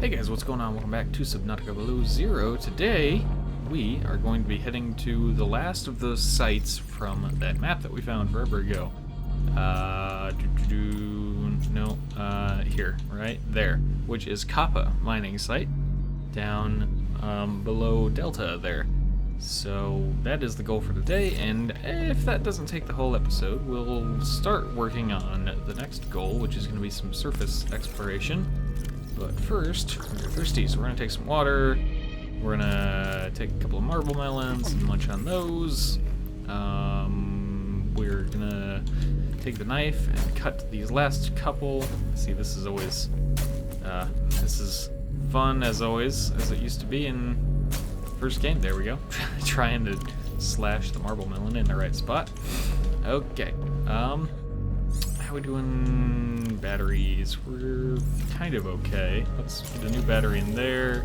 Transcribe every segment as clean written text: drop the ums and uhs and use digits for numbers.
Hey guys, what's going on? Welcome back to Subnautica Below Zero. Today, we are going to be heading to the last of the sites from that map that we found forever ago. Here, right there, which is Kharaa mining site down below Delta there. So that is the goal for today, and if that doesn't take the whole episode, we'll start working on the next goal, which is going to be some surface exploration. But first, we're thirsty, so we're going to take some water, we're going to take a couple of marble melons and munch on those. We're going to take the knife and cut these last couple. See, this is always, this is fun as always, as it used to be in first game. There we go. Trying to slash the marble melon in the right spot. Okay. How we doing batteries? We're kind of okay. Let's get a new battery in there.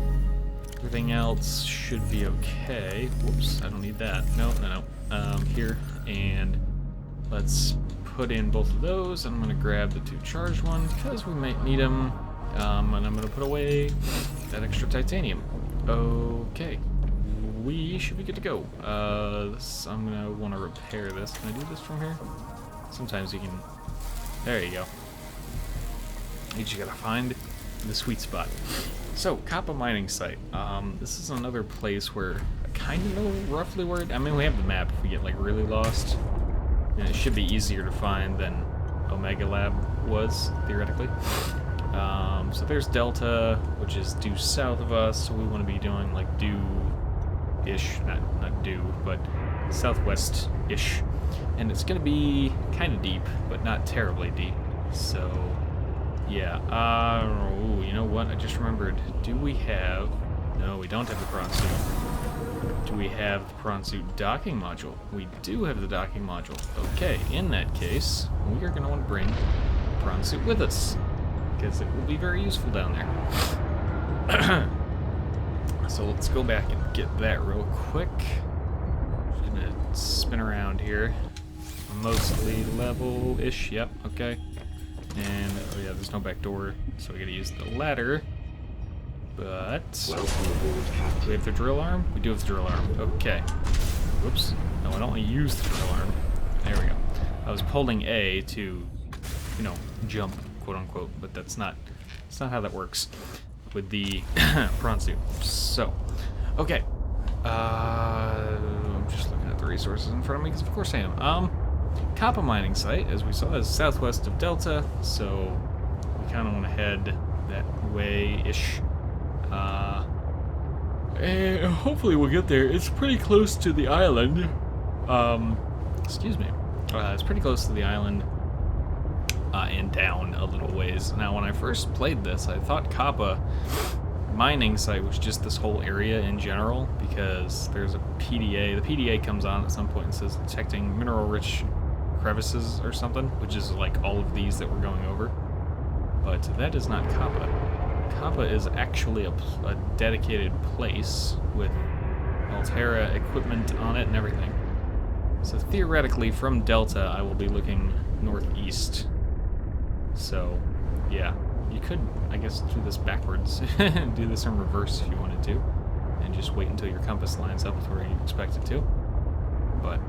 Everything else should be okay. Whoops, I don't need that. No. Here, and let's put in both of those. I'm gonna grab the two charged ones because we might need them. And I'm gonna put away that extra titanium. Okay. We should be good to go. I'm gonna want to repair this. Can I do this from here? Sometimes you can. There you go. You just gotta find the sweet spot. So, Kharaa mining site. This is another place where I kind of know roughly where I mean, we have the map if we get like really lost. And it should be easier to find than Omega Lab was, theoretically. So there's Delta, which is due south of us, so we want to be doing like due-ish, not due, but southwest-ish. And it's going to be kind of deep, but not terribly deep. So, yeah. Ooh, you know what? I just remembered. Do we have... No, we don't have the prawn suit. Do we have the prawn suit docking module? We do have the docking module. Okay, in that case, we are going to want to bring the prawn suit with us, because it will be very useful down there. So let's go back and get that real quick. Just gonna spin around here. Mostly level-ish, yep, okay. And, oh yeah, there's no back door, so we gotta use the ladder. But, do we have the drill arm? We do have the drill arm, okay. Whoops, no, I don't want to use the drill arm. There we go. I was holding A to, you know, jump, quote-unquote, but that's not how that works with the prawn suit. So, okay. I'm just looking at the resources in front of me, because of course I am. Kharaa mining site, as we saw, is southwest of Delta, so we kind of want to head that way-ish. And hopefully we'll get there. It's pretty close to the island. Excuse me. It's pretty close to the island. And down a little ways. Now, when I first played this, I thought Kharaa mining site was just this whole area in general, because there's a PDA. The PDA comes on at some point and says detecting mineral-rich crevices or something, which is like all of these that we're going over. But that is not Kharaa. Kharaa is actually a dedicated place with Alterra equipment on it and everything. So theoretically, from Delta, I will be looking northeast. So, yeah, you could, I guess, do this backwards, do this in reverse if you wanted to, and just wait until your compass lines up with where you expect it to. But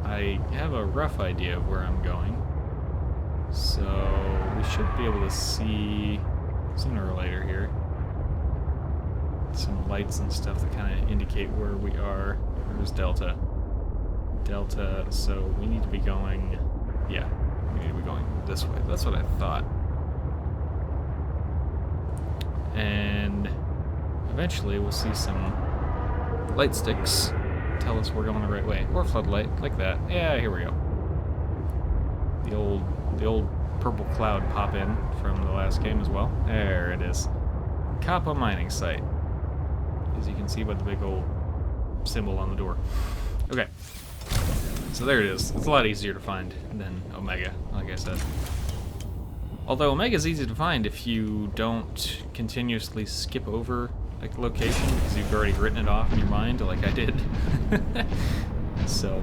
I have a rough idea of where I'm going, so we should be able to see sooner or later here some lights and stuff that kind of indicate where we are. There's Delta. So we need to be going, yeah. We need to be going this way. That's what I thought. And eventually we'll see some light sticks tell us we're going the right way. Or floodlight, like that. Yeah, here we go. The old purple cloud pop in from the last game as well. There it is. Kharaa mining site. As you can see by the big old symbol on the door. Okay. So there it is. It's a lot easier to find than Omega, like I said. Although Omega's easy to find if you don't continuously skip over like a location because you've already written it off in your mind, like I did. So,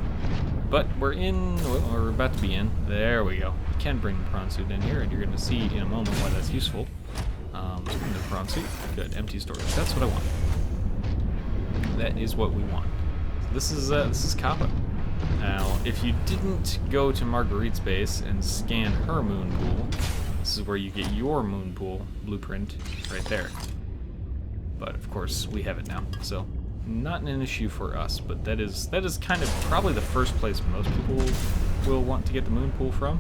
but we're in, well, we're about to be in. There we go. You can bring the prawn suit in here, and you're going to see in a moment why that's useful. So I'm going to prawn suit. Good, empty storage. That's what I want. That is what we want. So this is Kappa. Now, if you didn't go to Marguerite's base and scan her moon pool, this is where you get your moon pool blueprint right there. But of course, we have it now, so not an issue for us. But that is kind of probably the first place most people will want to get the moon pool from.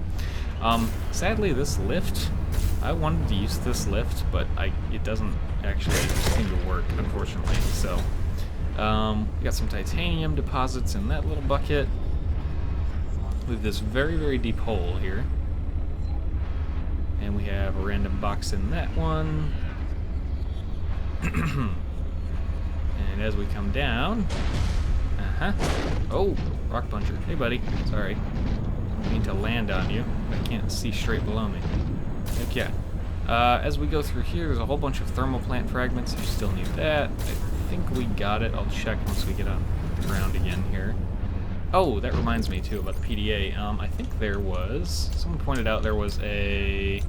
Sadly, this lift, I wanted to use this lift, but it doesn't actually seem to work, unfortunately. So we got some titanium deposits in that little bucket. We have this very, very deep hole here. And we have a random box in that one. And as we come down... Oh, rock puncher. Hey, buddy. Sorry. I mean to land on you. I can't see straight below me. Okay. As we go through here, there's a whole bunch of thermal plant fragments. I still need that. I think we got it. I'll check once we get on the ground again here. Oh, that reminds me, too, about the PDA. I think there was... Someone pointed out there was a...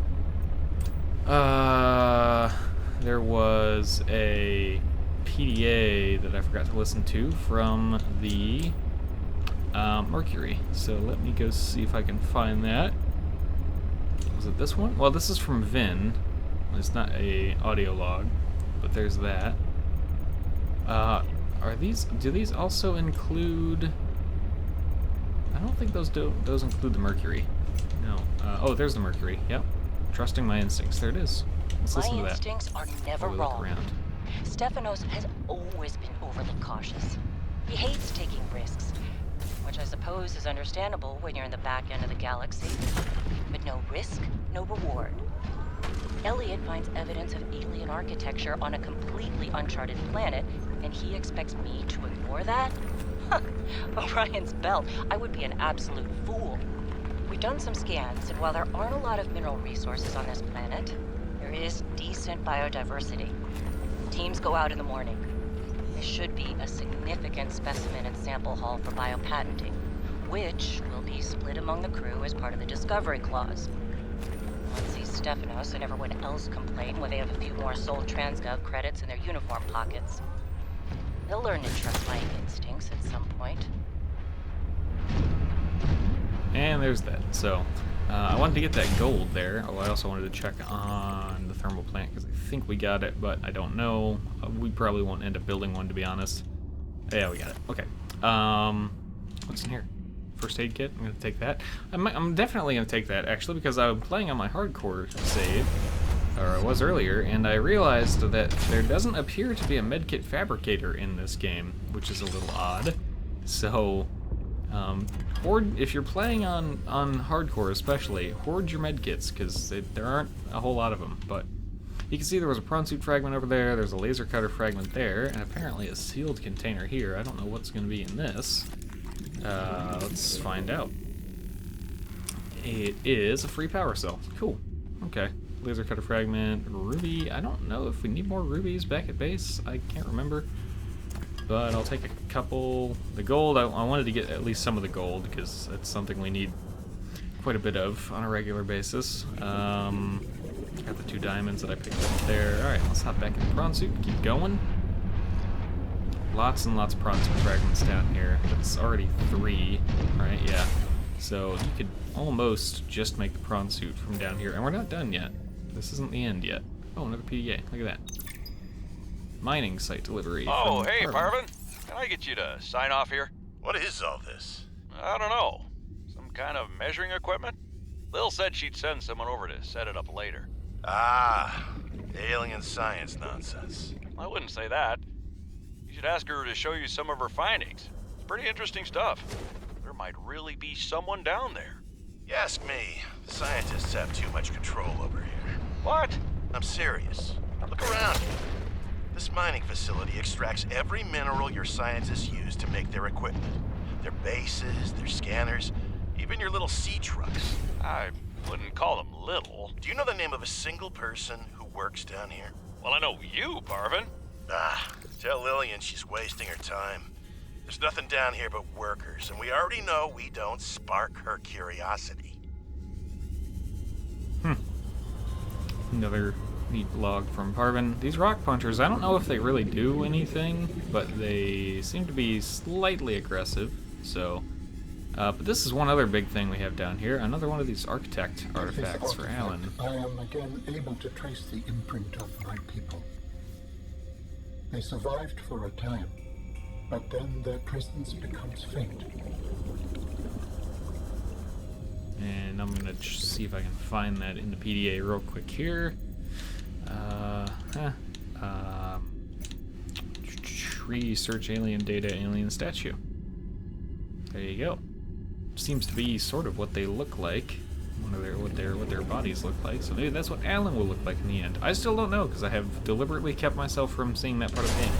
There was a PDA that I forgot to listen to from the Mercury. So let me go see if I can find that. Was it this one? Well, this is from Vin. It's not a audio log, but there's that. Do these also include... I don't think those include the Mercury. No. Oh, there's the Mercury. Yep. Trusting my instincts. There it is. Let's listen to that. My instincts are never wrong. Stefanos has always been overly cautious. He hates taking risks, which I suppose is understandable when you're in the back end of the galaxy. But no risk, no reward. Elliot finds evidence of alien architecture on a completely uncharted planet, and he expects me to ignore that? Orion's belt, I would be an absolute fool. We've done some scans, and while there aren't a lot of mineral resources on this planet, there is decent biodiversity. Teams go out in the morning. There should be a significant specimen and sample haul for biopatenting, which will be split among the crew as part of the discovery clause. Let's see Stefanos and everyone else complain when they have a few more Sol Transgov credits in their uniform pockets. They'll learn to trust my instincts at some point. And there's that. So, I wanted to get that gold there. Oh, I also wanted to check on the thermal plant, because I think we got it, but I don't know. We probably won't end up building one, to be honest. Yeah, we got it. Okay. What's in here? First aid kit? I'm going to take that. I'm definitely going to take that, actually, because I'm playing on my hardcore save, or I was earlier, and I realized that there doesn't appear to be a medkit fabricator in this game, which is a little odd. So... hoard, if you're playing on hardcore especially, hoard your medkits, because there aren't a whole lot of them. But you can see there was a prawn suit fragment over there, there's a laser cutter fragment there, and apparently a sealed container here. I don't know what's going to be in this. Let's find out. It is a free power cell. Cool. Okay. Laser cutter fragment, ruby. I don't know if we need more rubies back at base. I can't remember. But I'll take a couple. The gold, I wanted to get at least some of the gold, because that's something we need quite a bit of on a regular basis. Got the 2 diamonds that I picked up there. Alright, let's hop back in the prawn suit and keep going. Lots and lots of prawn suit fragments down here. That's already 3, right? Yeah. So you could almost just make the prawn suit from down here. And we're not done yet. This isn't the end yet. Oh, another PDA. Look at that. Mining site delivery. Oh, hey, Parvin. Can I get you to sign off here? What is all this? I don't know. Some kind of measuring equipment? Lil said she'd send someone over to set it up later. Ah, alien science nonsense. I wouldn't say that. You should ask her to show you some of her findings. It's pretty interesting stuff. There might really be someone down there. You ask me, the scientists have too much control over here. What? I'm serious. Look around you. This mining facility extracts every mineral your scientists use to make their equipment. Their bases, their scanners, even your little sea trucks. I wouldn't call them little. Do you know the name of a single person who works down here? Well, I know you, Parvin. Ah, tell Lillian she's wasting her time. There's nothing down here but workers, and we already know we don't spark her curiosity. Another Neat log from Parvin. These rock punchers, I don't know if they really do anything, but they seem to be slightly aggressive, so... but this is one other big thing we have down here. Another one of these architect artifacts for Alan. I am again able to trace the imprint of my people. They survived for a time, but then their presence becomes faint. And I'm gonna see if I can find that in the PDA real quick here. Tree search alien data, alien statue. There you go. Seems to be sort of what they look like, what their bodies look like. So maybe that's what Alan will look like in the end. I still don't know because I have deliberately kept myself from seeing that part of the game.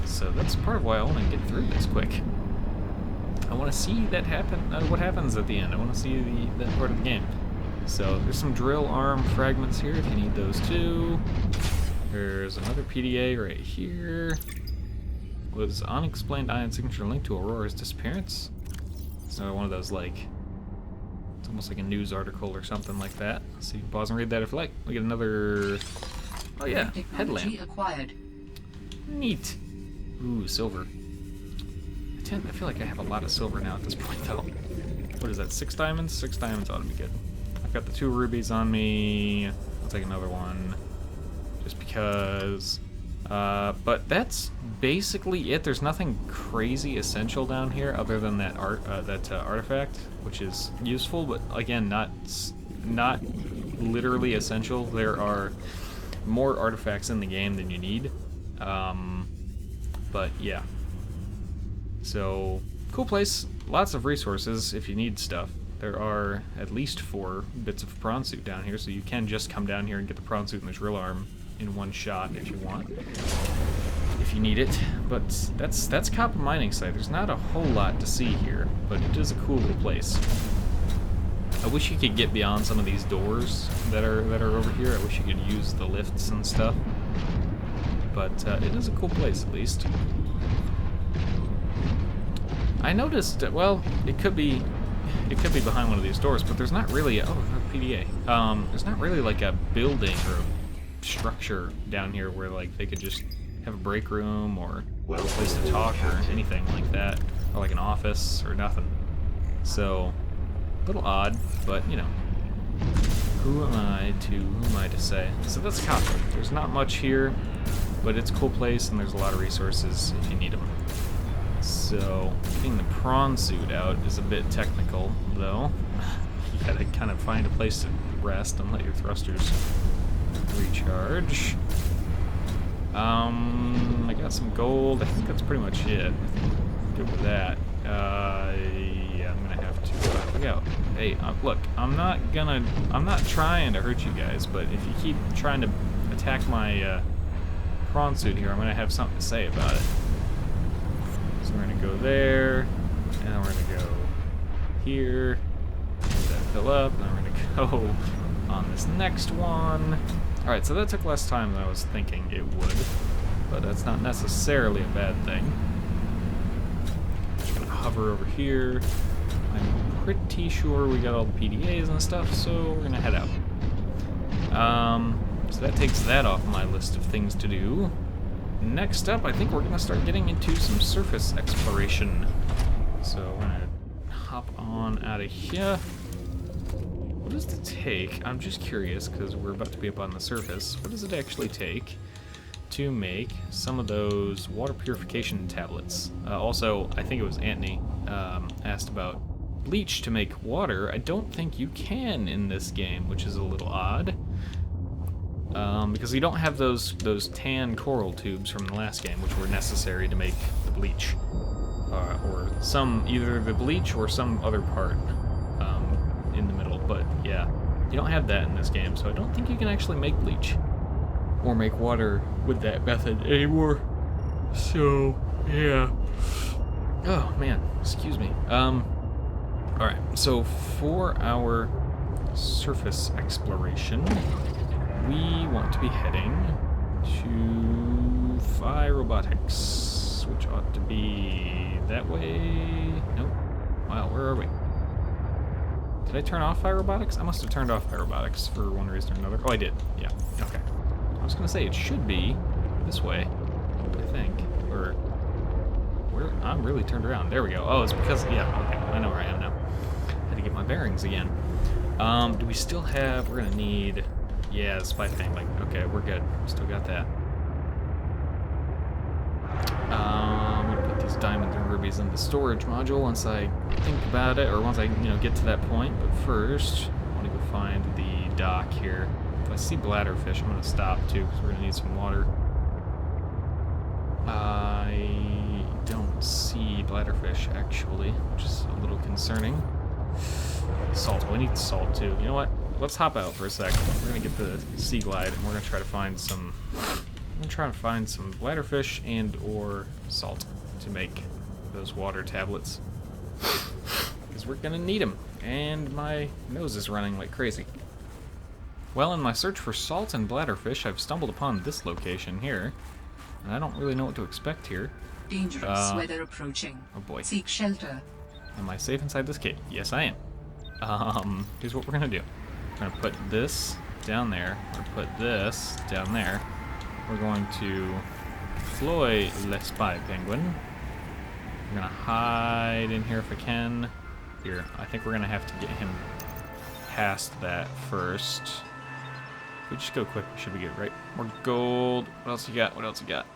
So that's part of why I want to get through this quick. I want to see that happen. What happens at the end? I want to see that part of the game. So there's some drill arm fragments here if you need those too. There's another PDA right here. Was unexplained ion signature linked to Aurora's disappearance? It's another one of those, like, it's almost like a news article or something like that. So you can pause and read that if you like. We get another, oh yeah, headlamp. Acquired. Neat. Ooh, silver. I feel like I have a lot of silver now at this point, though. What is that, 6 diamonds? 6 diamonds ought to be good. I've got the 2 rubies on me. I'll take another one, just because. But that's basically it. There's nothing crazy essential down here other than that artifact, which is useful, but again, not literally essential. There are more artifacts in the game than you need. But yeah. So, cool place. Lots of resources if you need stuff. There are at least 4 bits of prawn suit down here, so you can just come down here and get the prawn suit and the drill arm in one shot if you want, if you need it. But that's copper mining site. There's not a whole lot to see here, but it is a cool little place. I wish you could get beyond some of these doors that are over here. I wish you could use the lifts and stuff. But it is a cool place at least. I noticed, well, it could be behind one of these doors, but there's not really a, PDA. There's not really like a building or a structure down here where like they could just have a break room or a place to talk or anything like that, or like an office or nothing. So a little odd, but you know, who am I to say? So that's copper. There's not much here, but it's a cool place and there's a lot of resources if you need them. So, getting the prawn suit out is a bit technical, though. You gotta kind of find a place to rest and let your thrusters recharge. I got some gold. I think that's pretty much it. I think I'm good with that. Yeah, I'm gonna have to look out. Hey, look, I'm not trying to hurt you guys, but if you keep trying to attack my prawn suit here, I'm gonna have something to say about it. So we're gonna go there, and we're gonna go here, let that fill up, and then we're gonna go on this next one. Alright, so that took less time than I was thinking it would, but that's not necessarily a bad thing. Just gonna hover over here. I'm pretty sure we got all the PDAs and stuff, so we're gonna head out. So that takes that off my list of things to do. Next up, I think we're gonna start getting into some surface exploration. So we're gonna hop on out of here. What does it take? I'm just curious because we're about to be up on the surface. What does it actually take to make some of those water purification tablets? Also, I think it was Anthony asked about bleach to make water. I don't think you can in this game, which is a little odd. Because you don't have those tan coral tubes from the last game, which were necessary to make the bleach, or either the bleach or some other part in the middle. But yeah, you don't have that in this game, so I don't think you can actually make bleach or make water with that method anymore. So yeah. Oh man, excuse me. All right. So for our surface exploration, we want to be heading to Phi Robotics, which ought to be that way. Nope. Wow, where are we? Did I turn off Phi Robotics? I must have turned off Phi Robotics for one reason or another. Oh, I did. Yeah. Okay. I was gonna say it should be this way, I think. Or where? I'm really turned around. There we go. Oh, it's because yeah. Okay, I know where I am now. Had to get my bearings again. Do we still have? We're gonna need. Yeah, the spy thing. Like, okay, we're good. Still got that. I'm gonna put these diamonds and rubies in the storage module once I think about it, or once I, get to that point. But first, I want to go find the dock here. If I see bladderfish, I'm gonna stop too, because we're gonna need some water. I don't see bladderfish actually, which is a little concerning. Salt. We need salt too. You know what? Let's hop out for a sec. We're gonna get the sea glide, and we're gonna try to find some. I'm gonna try to find some bladderfish and or salt to make those water tablets, because we're gonna need them. And my nose is running like crazy. Well, in my search for salt and bladderfish, I've stumbled upon this location here, and I don't really know what to expect here. Dangerous weather approaching. Oh boy. Seek shelter. Am I safe inside this cave? Yes, I am. Here's what we're gonna do. We're gonna put this down there. We're gonna put this down there. We're going to deploy Le Spy Penguin. I'm gonna hide in here if I can. Here, I think we're gonna have to get him past that first. If we just go quick, we should be good, right? More gold. What else you got? What else you got?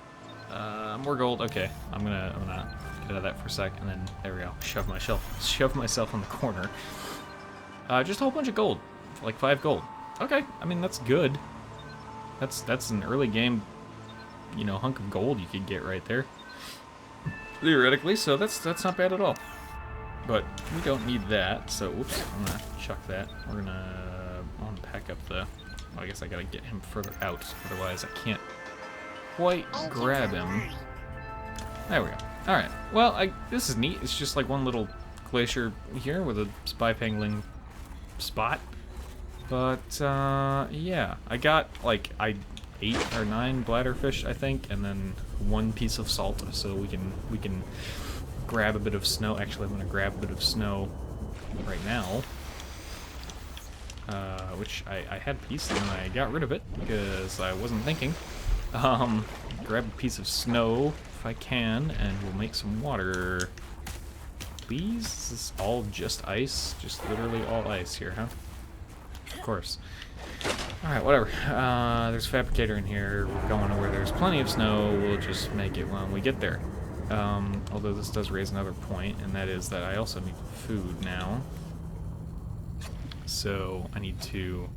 More gold. Okay, I'm gonna get out of that for a sec, and then there we go. Shove myself in the corner. Just a whole bunch of gold, like 5 gold. Okay, I mean that's good. That's an early game, hunk of gold you could get right there. Theoretically, so that's not bad at all. But we don't need that, so oops, I'm gonna chuck that. I want to pack up the. Well, I guess I gotta get him further out, otherwise I can't quite grab him. There we go. All right. Well, this is neat. It's just like one little glacier here with a spy penguin spot. But yeah, I got like 8 or 9 bladderfish, I think, and then 1 piece of salt, so we can grab a bit of snow. Actually, I'm gonna grab a bit of snow right now, which I had a piece and then I got rid of it because I wasn't thinking. Grab a piece of snow if I can, and we'll make some water. Please? This is all just ice? Just literally all ice here, huh? Of course. Alright, whatever. There's a fabricator in here. We're going where there's plenty of snow. We'll just make it when we get there. Although this does raise another point, and that is that I also need food now. So I need to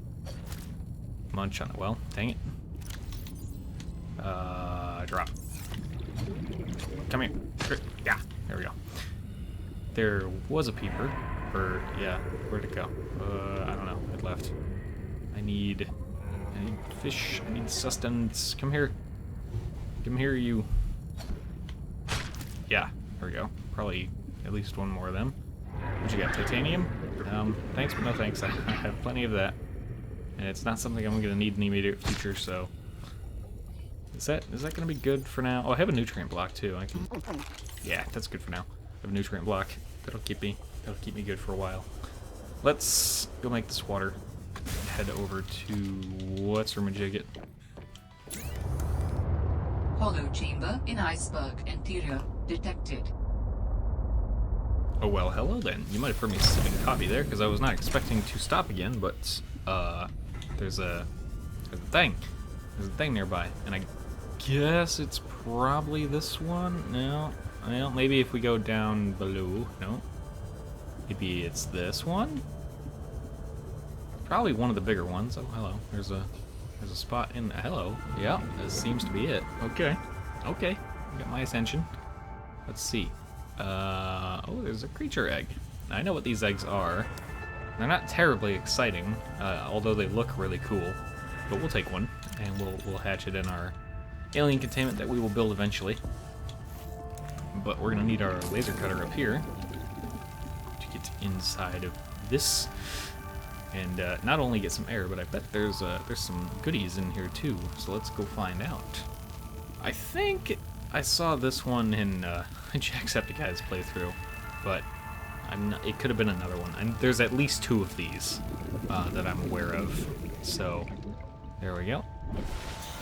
munch on it. Well, dang it. Drop. Come here. Yeah, there we go. There was a peeper. Or, yeah, where'd it go? I don't know. It left. I need fish. I need sustenance. Come here. Come here, you. Yeah, there we go. Probably at least 1 more of them. What you got? Titanium? Thanks, but no thanks. I have plenty of that. And it's not something I'm going to need in the immediate future, so... Is that going to be good for now? Oh, I have a nutrient block, too. I can... Yeah, that's good for now. I have a nutrient block. That'll keep me good for a while. Let's go make this water. Head over to... What's Rumajigget? Hollow chamber in iceberg interior detected. Oh well, hello then. You might have heard me sipping coffee there, because I was not expecting to stop again, but there's a thing. There's a thing nearby, and I guess it's probably this one. No, well, maybe if we go down below. No, maybe it's this one. Probably one of the bigger ones. Oh, hello. There's a spot in. Hello. Yeah, this seems to be it. Okay. Okay. Got my attention. Let's see. Oh, there's a creature egg. I know what these eggs are. They're not terribly exciting, although they look really cool. But we'll take one, and we'll hatch it in our alien containment that we will build eventually. But we're gonna need our laser cutter up here to get inside of this, and not only get some air, but I bet there's some goodies in here too. So let's go find out. I think I saw this one in Jacksepticeye's playthrough, but it could have been another one. And there's at least 2 of these that I'm aware of. So there we go.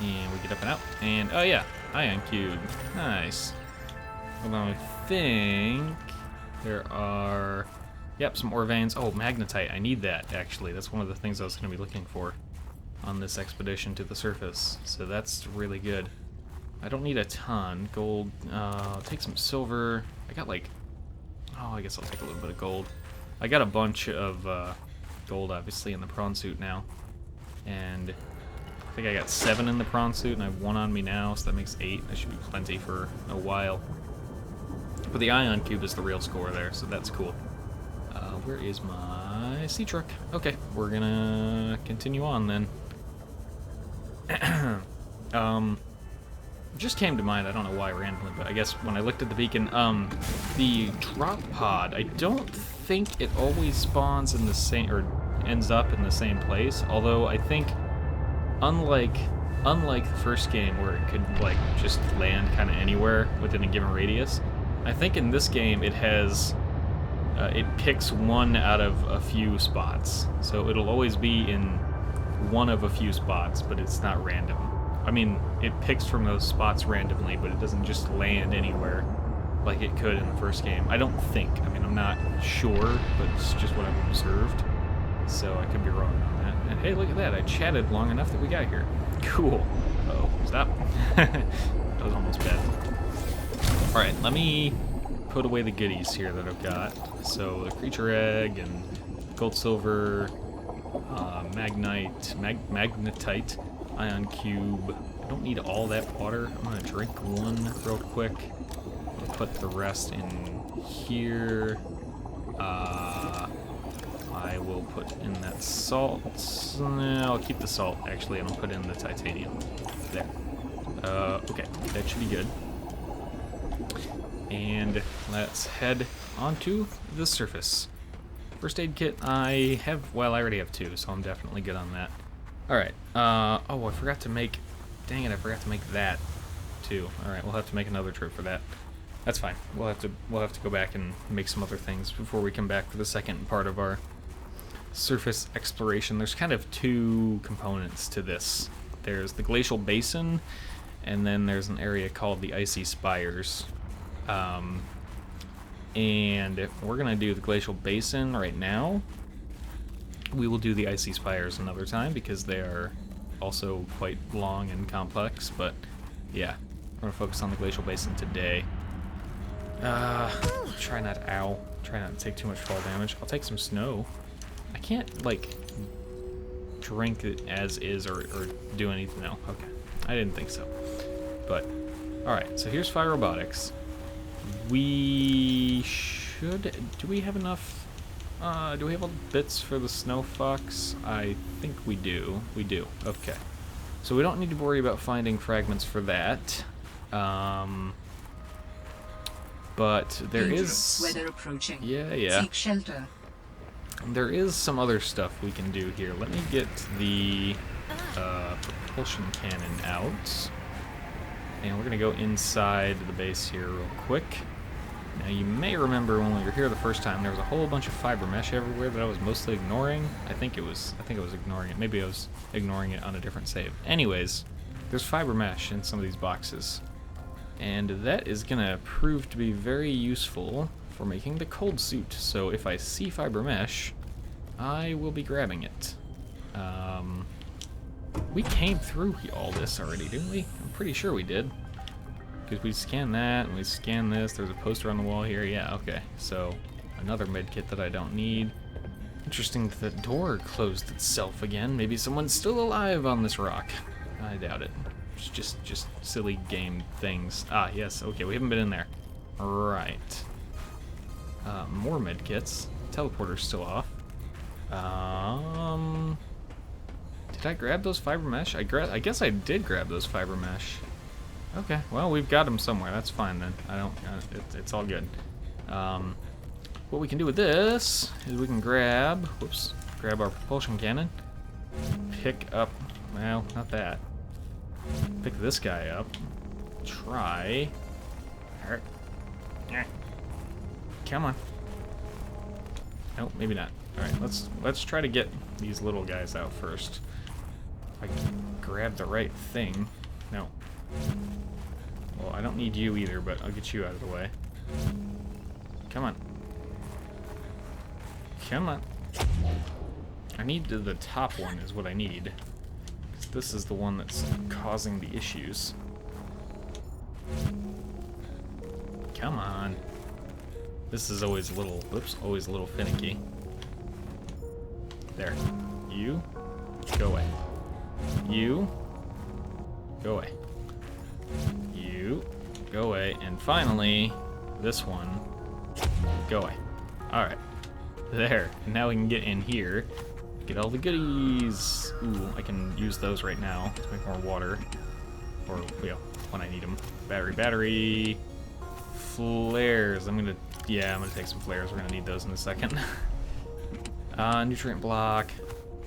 And we get up and out. And, oh yeah, ion cube. Nice. Hold on, I think there are... Yep, some ore veins. Oh, magnetite. I need that, actually. That's one of the things I was going to be looking for on this expedition to the surface. So that's really good. I don't need a ton. Gold. I'll take some silver. I got like... Oh, I guess I'll take a little bit of gold. I got a bunch of gold, obviously, in the prawn suit now. And I think I got 7 in the prawn suit, and I have 1 on me now, so that makes 8. That should be plenty for a while. But the ion cube is the real score there, so that's cool. Where is my sea truck? Okay, we're gonna continue on then. Just came to mind, I don't know why randomly, but I guess when I looked at the beacon, the drop pod, I don't think it always spawns in the same, or ends up in the same place, although I think, unlike the first game where it could, like, just land kind of anywhere within a given radius, I think in this game it has... it picks one out of a few spots, so it'll always be in one of a few spots, but it's not random. I mean, it picks from those spots randomly, but it doesn't just land anywhere like it could in the first game. I don't think. I mean, I'm not sure, but it's just what I've observed, so I could be wrong on that. And hey, look at that, I chatted long enough that we got here. Cool. Oh, stop. That was almost bad. Alright, let me put away the goodies here that I've got. So the creature egg and gold, silver, magnetite, ion cube. I don't need all that water. I'm gonna drink one real quick. I'll put the rest in here. I will put in that salt. I'll keep the salt actually, and I'll put in the titanium. There. Okay, that should be good. And let's head onto the surface. First aid kit, I have, well, I already have 2, so I'm definitely good on that. Alright, oh, I forgot to make, dang it, I forgot to make that, too. Alright, we'll have to make another trip for that. That's fine. We'll have to go back and make some other things before we come back for the second part of our surface exploration. There's kind of 2 components to this. There's the Glacial Basin, and then there's an area called the Icy Spires. And if we're gonna do the Glacial Basin right now. We will do the Icy Spires another time because they are also quite long and complex, but yeah, we're gonna focus on the Glacial Basin today. Try not to take too much fall damage. I'll take some snow. I can't, like, drink it as is or do anything. No, okay. I didn't think so. But, alright, so here's Fire Robotics. We should... Do we have enough... do we have all the bits for the Snow Fox? I think we do. We do. Okay. So we don't need to worry about finding fragments for that. But there is... Weather approaching. Yeah. Seek shelter. There is some other stuff we can do here. Let me get the propulsion cannon out. And we're going to go inside the base here real quick. Now you may remember when we were here the first time, there was a whole bunch of fiber mesh everywhere that I was mostly ignoring. I think I was ignoring it. Maybe I was ignoring it on a different save. Anyways, there's fiber mesh in some of these boxes. And that is going to prove to be very useful for making the cold suit. So if I see fiber mesh, I will be grabbing it. We came through all this already, didn't we? I'm pretty sure we did. Because we scanned that, and we scanned this. There's a poster on the wall here. Yeah, okay. So, another medkit that I don't need. Interesting that the door closed itself again. Maybe someone's still alive on this rock. I doubt it. It's just silly game things. Ah, yes. Okay, we haven't been in there. Right. More medkits. Teleporter's still off. Did I grab those fiber mesh? I guess I did grab those fiber mesh. Okay, well, we've got them somewhere. That's fine then. It's all good. What we can do with this is we can grab our propulsion cannon. Pick up, well, not that. Pick this guy up. Try. Come on. Nope, maybe not. All right, let's try to get these little guys out first. If I can grab the right thing. No. Well, I don't need you either, but I'll get you out of the way. Come on. Come on. I need the top one is what I need. 'Cause this is the one that's causing the issues. Come on. This is always a little, whoops, always a little finicky. There. You, go away. You, go away. You, go away. And finally, this one, go away. Alright. There. And now we can get in here. Get all the goodies. Ooh, I can use those right now to make more water. Or, you know, when I need them. Battery. Flares. I'm gonna take some flares. We're gonna need those in a second. Nutrient block.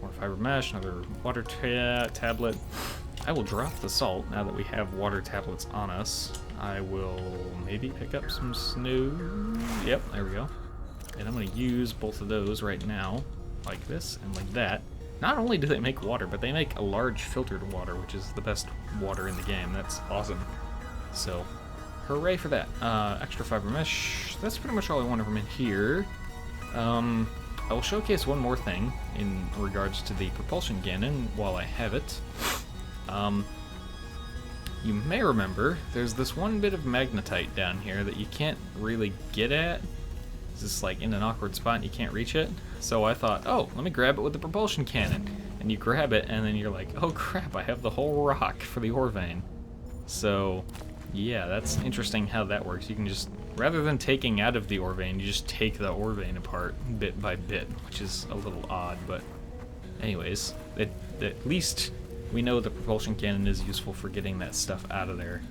More fiber mesh. Another water tablet. I will drop the salt now that we have water tablets on us. I will maybe pick up some snow. Yep, there we go. And I'm going to use both of those right now, like this and like that. Not only do they make water, but they make a large filtered water, which is the best water in the game. That's awesome. So, hooray for that. Extra fiber mesh. That's pretty much all I wanted from in here. I will showcase one more thing in regards to the propulsion cannon while I have it. You may remember there's this one bit of magnetite down here that you can't really get at. It's just like in an awkward spot and you can't reach it. So I thought, oh, let me grab it with the propulsion cannon. And you grab it and then you're like, oh crap, I have the whole rock for the ore vein. So yeah, that's interesting how that works. You can just, rather than taking out of the ore vein, you just take the ore vein apart bit by bit, which is a little odd, but anyways, at least we know the propulsion cannon is useful for getting that stuff out of there,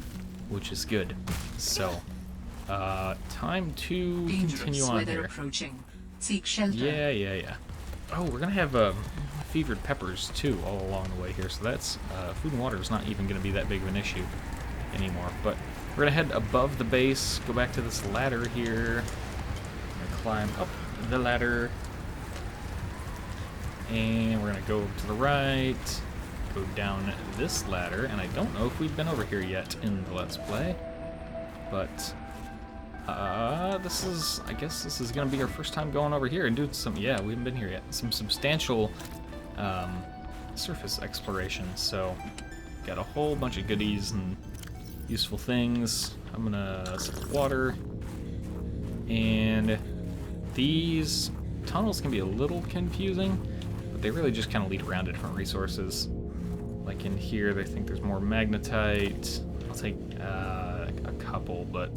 which is good. So, time to continue on here. Approaching. Seek shelter. Yeah. Oh, we're gonna have fevered peppers too all along the way here, so that's food and water is not even gonna be that big of an issue anymore. But we're gonna head above the base, go back to this ladder here, gonna climb up the ladder, and we're gonna go to the right, go down this ladder, and I don't know if we've been over here yet in the Let's Play, but I guess this is gonna be our first time going over here and doing some, we haven't been here yet, some substantial surface exploration. So got a whole bunch of goodies and useful things. I'm gonna sip water, and these tunnels can be a little confusing, but they really just kind of lead around to different resources. Like in here, they think there's more magnetite. I'll take a couple, but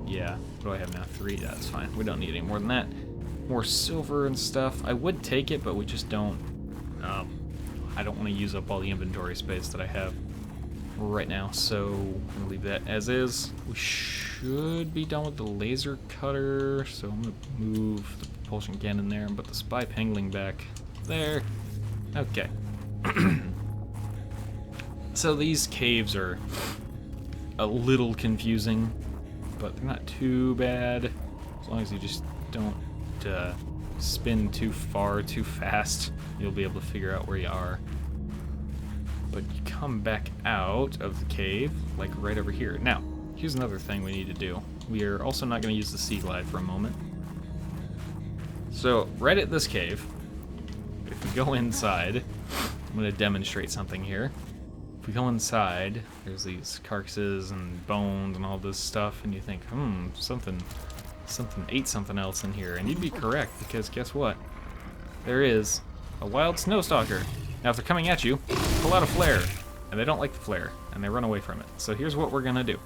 yeah. What do I have now? 3? That's fine. We don't need any more than that. More silver and stuff. I would take it, but we just don't. I don't want to use up all the inventory space that I have right now, so I'm gonna leave that as is. We should be done with the laser cutter, so I'm gonna move the propulsion cannon there and put the spy pangling back there. Okay. So these caves are a little confusing, but they're not too bad as long as you just don't spin too far too fast. You'll be able to figure out where you are. But you come back out of the cave, like right over here. Now, here's another thing we need to do. We are also not going to use the sea glide for a moment. So, right at this cave, if we go inside, I'm going to demonstrate something here. If we go inside, there's these carcasses and bones and all this stuff, and you think, something ate something else in here. And you'd be correct, because guess what? There is a wild snowstalker. Now, if they're coming at you, pull out a flare. And they don't like the flare, and they run away from it. So here's what we're gonna do.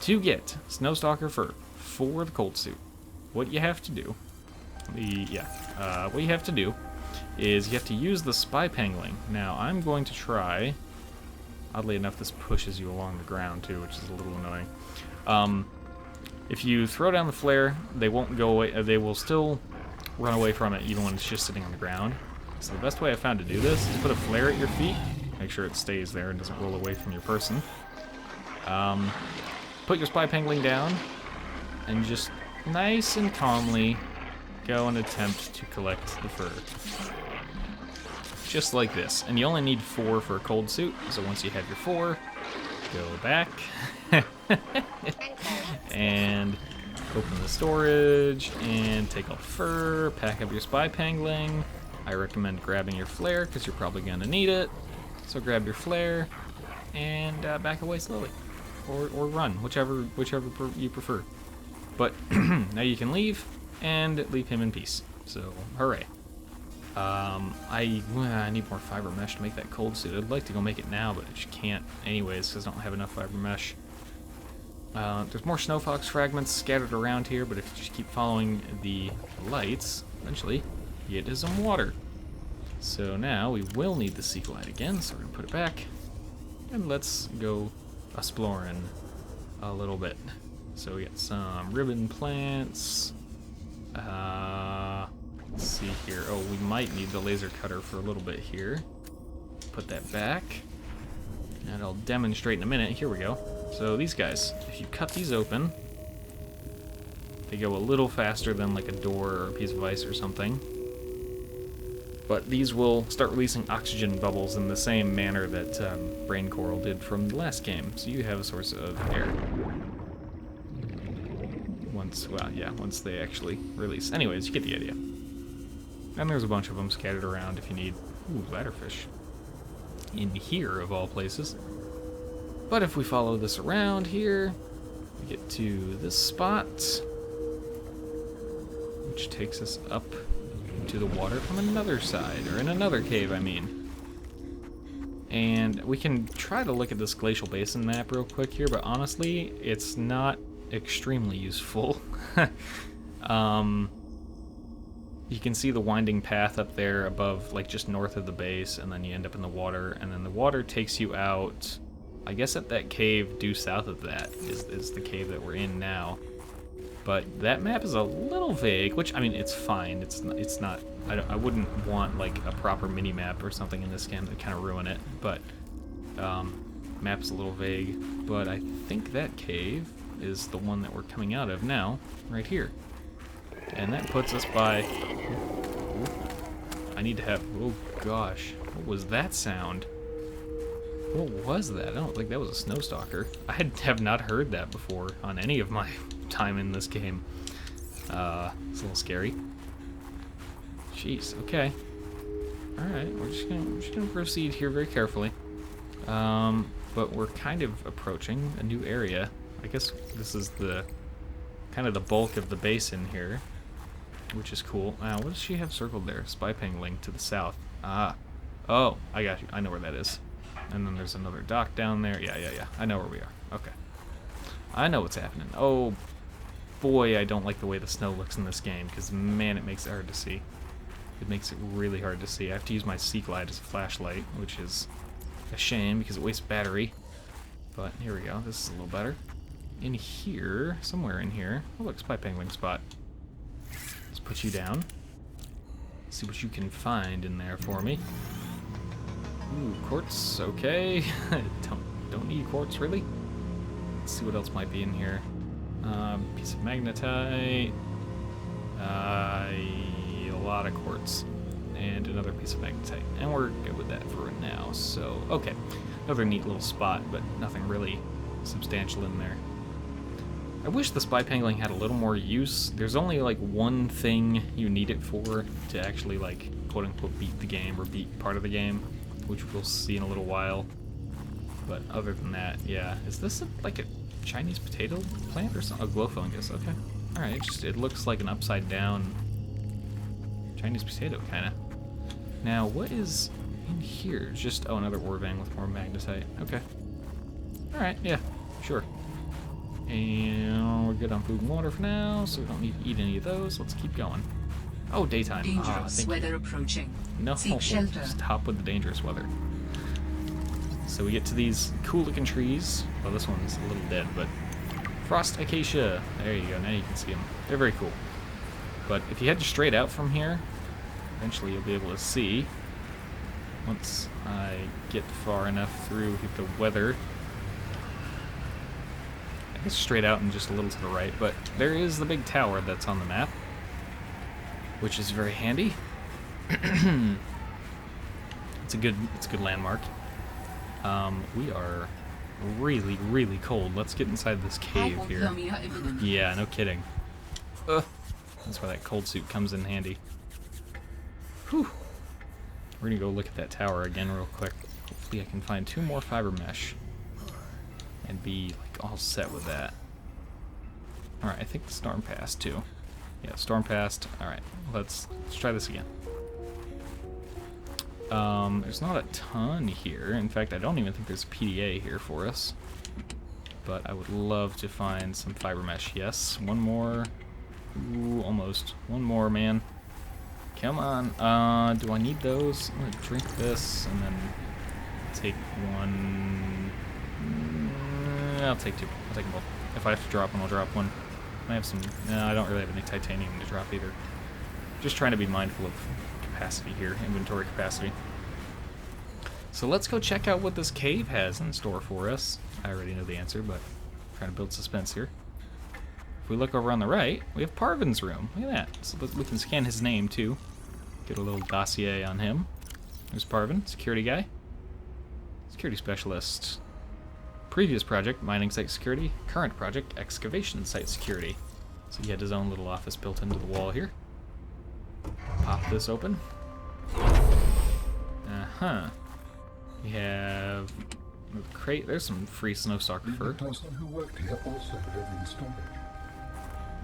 To get snowstalker fur for the cold suit, what you have to do, what you have to do is you have to use the spy pangling. Now, I'm going to try. Oddly enough, this pushes you along the ground too, which is a little annoying. If you throw down the flare, they won't go away. They will still run away from it, even when it's just sitting on the ground. So the best way I found to do this is put a flare at your feet. Make sure it stays there and doesn't roll away from your person. Put your spy pangling down, and just nice and calmly go and attempt to collect the fur. just like this. And you only need 4 for a cold suit, so once you have your 4, go back. And open the storage, and take off fur, pack up your spy pangling. I recommend grabbing your flare, because you're probably going to need it. So grab your flare, and back away slowly. Or run, whichever you prefer. But now you can leave, and leave him in peace. So, hooray. I need more fiber mesh to make that cold suit. I'd like to go make it now, but I just can't anyways, because I don't have enough fiber mesh. There's more snowfox fragments scattered around here, but if you just keep following the lights, eventually you get to some water. So now we will need the sea glide again, so we're going to put it back. And let's go exploring a little bit. So we got some ribbon plants. Let's see here. Oh, we might need the laser cutter for a little bit here. Put that back. And I'll demonstrate in a minute. Here we go. So these guys, if you cut these open, they go a little faster than like a door or a piece of ice or something. But these will start releasing oxygen bubbles in the same manner that Brain Coral did from the last game. So you have a source of air. Once they actually release. Anyways, you get the idea. And there's a bunch of them scattered around if you need. Ooh, ladderfish. In here, of all places. But if we follow this around here, we get to this spot, which takes us up into the water from another side, or in another cave, I mean. And we can try to look at this Glacial Basin map real quick here, but honestly, it's not extremely useful. You can see the winding path up there above, like just north of the base, and then you end up in the water, and then the water takes you out. I guess at that cave due south of that is the cave that we're in now. But that map is a little vague, which, I mean, it's fine. It's not I wouldn't want like a proper mini map or something in this game to kind of ruin it. But map's a little vague. But I think that cave is the one that we're coming out of now, right here. And that puts us by... I need to have... Oh gosh, what was that sound? What was that? I don't think that was a snow stalker. I have not heard that before on any of my time in this game. It's a little scary. Jeez, okay. Alright, we're just gonna proceed here very carefully. But we're kind of approaching a new area. I guess this is the kind of the bulk of the basin here, which is cool. What does she have circled there? Spy pangling to the south. Ah. Oh, I got you. I know where that is. And then there's another dock down there. Yeah. I know where we are. Okay. I know what's happening. Oh, boy, I don't like the way the snow looks in this game, because, man, it makes it hard to see. It makes it really hard to see. I have to use my sea glide as a flashlight, which is a shame, because it wastes battery. But here we go. This is a little better. In here, somewhere in here. Oh, look, spy pangling spot. Let's put you down. See what you can find in there for me. Ooh, quartz, okay. don't need quartz, really. Let's see what else might be in here. Piece of magnetite. A lot of quartz. And another piece of magnetite. And we're good with that for now, so... Okay, another neat little spot, but nothing really substantial in there. I wish the spy pangling had a little more use. There's only like one thing you need it for to actually like quote-unquote beat the game or beat part of the game, which we'll see in a little while. But other than that, yeah. Is this like a Chinese potato plant or something? A glow fungus, okay. Alright, it looks like an upside down Chinese potato, kinda. Now, what is in here? Just, oh, another ore vein with more magnetite. Okay. Alright, yeah, sure. And we're good on food and water for now, so we don't need to eat any of those. Let's keep going. Oh, daytime. Dangerous weather approaching. No, Seek shelter. Stop with the dangerous weather. So we get to these cool-looking trees. Well, this one's a little dead, but frost acacia. There you go. Now you can see them. They're very cool. But if you head straight out from here, eventually you'll be able to see. Once I get far enough through the weather. I guess straight out and just a little to the right, but there is the big tower that's on the map, which is very handy. It's a good landmark. We are really, really cold. Let's get inside this cave here. Yeah, no kidding. Ugh. That's why that cold suit comes in handy. Whew. We're gonna go look at that tower again real quick. Hopefully I can find 2 more fiber mesh and be like all set with that. Alright, I think the storm passed too. Yeah, storm passed. Alright, let's try this again. There's not a ton here. In fact, I don't even think there's a PDA here for us. But I would love to find some fiber mesh. Yes, one more. Ooh, almost. One more, man. Come on. Do I need those? I'm gonna drink this and then take one. I'll take 2. I'll take them both. If I have to drop one, I'll drop one. I have some. No, I don't really have any titanium to drop either. Just trying to be mindful of capacity here, inventory capacity. So let's go check out what this cave has in store for us. I already know the answer, but I'm trying to build suspense here. If we look over on the right, we have Parvin's room. Look at that. So we can scan his name too. Get a little dossier on him. There's Parvin, security guy. Security specialist. Previous project, mining site security. Current project, excavation site security. So he had his own little office built into the wall here. Pop this open. We have a crate. There's some free snowstalker fur. The person who worked here also live in storage.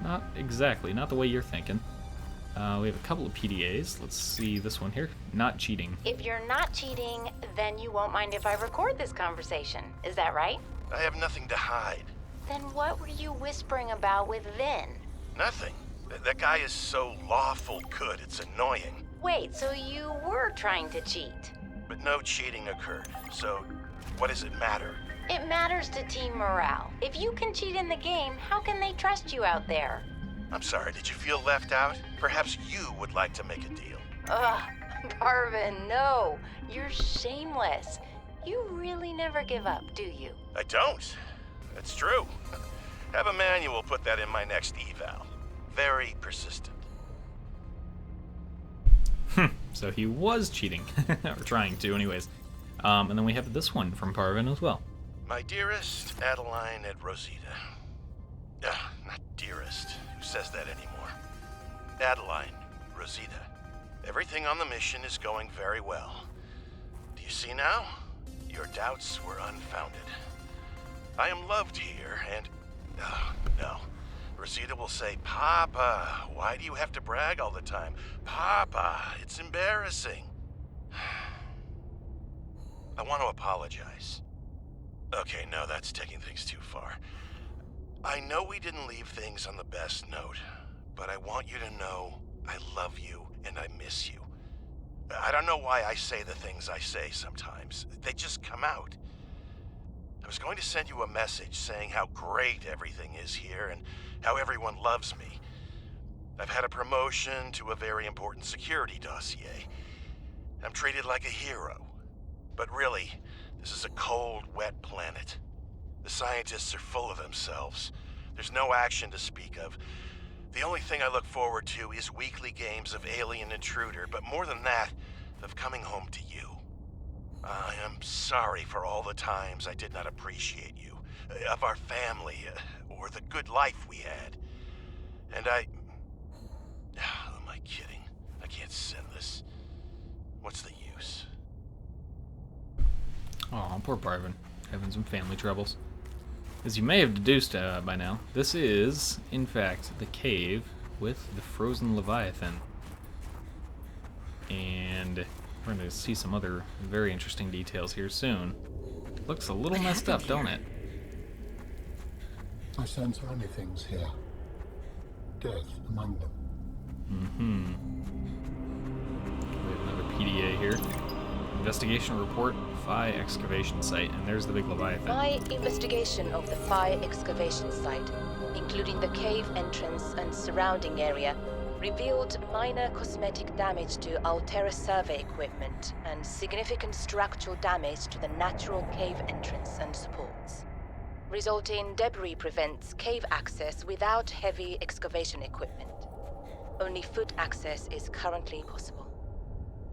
Not exactly. Not the way you're thinking. We have a couple of PDAs. Let's see this one here. Not cheating. If you're not cheating, then you won't mind if I record this conversation. Is that right? I have nothing to hide. Then what were you whispering about with Vin? Nothing. That guy is so lawful good, it's annoying. Wait, so you were trying to cheat? But no cheating occurred, so what does it matter? It matters to team morale. If you can cheat in the game, how can they trust you out there? I'm sorry, did you feel left out? Perhaps you would like to make a deal. Ugh, Parvin, no. You're shameless. You really never give up, do you? I don't. That's true. Have Emmanuel put that in my next eval. Very persistent. So he was cheating. Or trying to, anyways. And then we have this one from Parvin as well. My dearest Adeline and Rosita. Not dearest. Who says that anymore? Adeline, Rosita. Everything on the mission is going very well. Do you see now? Your doubts were unfounded. I am loved here, and... no. Rosita will say, Papa, why do you have to brag all the time? Papa, it's embarrassing. I want to apologize. Okay, no, that's taking things too far. I know we didn't leave things on the best note, but I want you to know I love you and I miss you. I don't know why I say the things I say sometimes. They just come out. I was going to send you a message saying how great everything is here and how everyone loves me. I've had a promotion to a very important security dossier. I'm treated like a hero. But really, this is a cold, wet planet. The scientists are full of themselves. There's no action to speak of. The only thing I look forward to is weekly games of Alien Intruder, but more than that, of coming home to you. I am sorry for all the times I did not appreciate you, of our family, or the good life we had. And who am I kidding? I can't send this. What's the use? Oh, poor Parvin. Having some family troubles. As you may have deduced by now, this is, in fact, the cave with the frozen Leviathan. And we're going to see some other very interesting details here soon. Looks a little messed up, don't it? I sense many things here. Death among them. We have another PDA here. Investigation report, Phi excavation site, and there's the big Leviathan. My investigation of the Phi excavation site, including the cave entrance and surrounding area, revealed minor cosmetic damage to Alterra survey equipment and significant structural damage to the natural cave entrance and supports. Resulting debris prevents cave access without heavy excavation equipment. Only foot access is currently possible.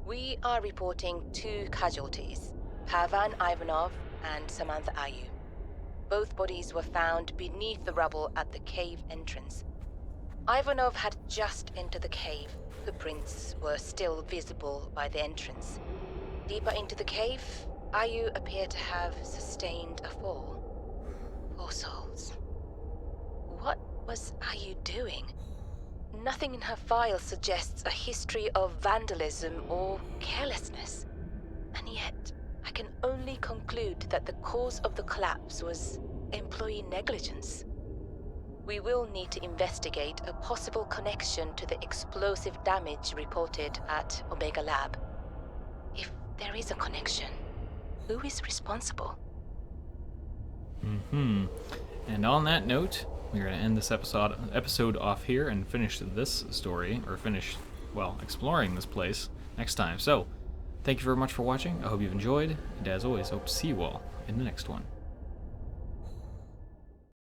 We are reporting 2 casualties, Pavan Ivanov and Samantha Ayou. Both bodies were found beneath the rubble at the cave entrance. Ivanov had just entered the cave. Footprints were still visible by the entrance. Deeper into the cave, Ayou appeared to have sustained a fall. Poor souls. What was Ayou doing? Nothing in her file suggests a history of vandalism or carelessness. And yet, I can only conclude that the cause of the collapse was employee negligence. We will need to investigate a possible connection to the explosive damage reported at Omega Lab. If there is a connection, who is responsible? And on that note, we're going to end this episode off here and finish this story, or exploring this place next time. So, thank you very much for watching. I hope you've enjoyed, and as always, hope to see you all in the next one.